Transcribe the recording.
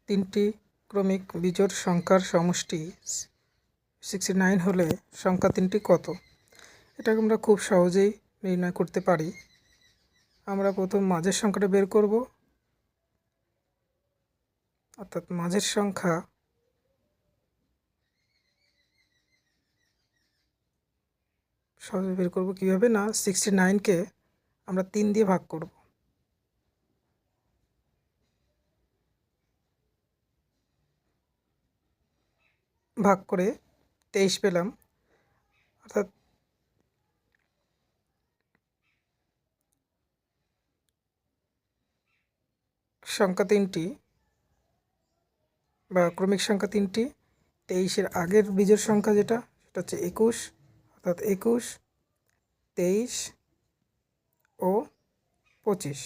তিনটি ক্রমিক বিজোড় সংখ্যার সমষ্টি 69 হলে সংখ্যা তিনটি কত? এটাকে আমরা খুব সহজেই নির্ণয় করতে পারি। আমরা প্রথম মাঝের সংখ্যাটা বের করব, অর্থাৎ মাঝের সংখ্যা সহজে বের করব কীভাবে না, 69কে আমরা 3 দিয়ে ভাগ করব। ভাগ করে 23 পেলাম, অর্থাৎ সংখ্যা তিনটি বা ক্রমিক সংখ্যা তিনটি। 23-এর আগের বিজোড় সংখ্যা যেটা, সেটা হচ্ছে 21, অর্থাৎ 21, 23 ও 25।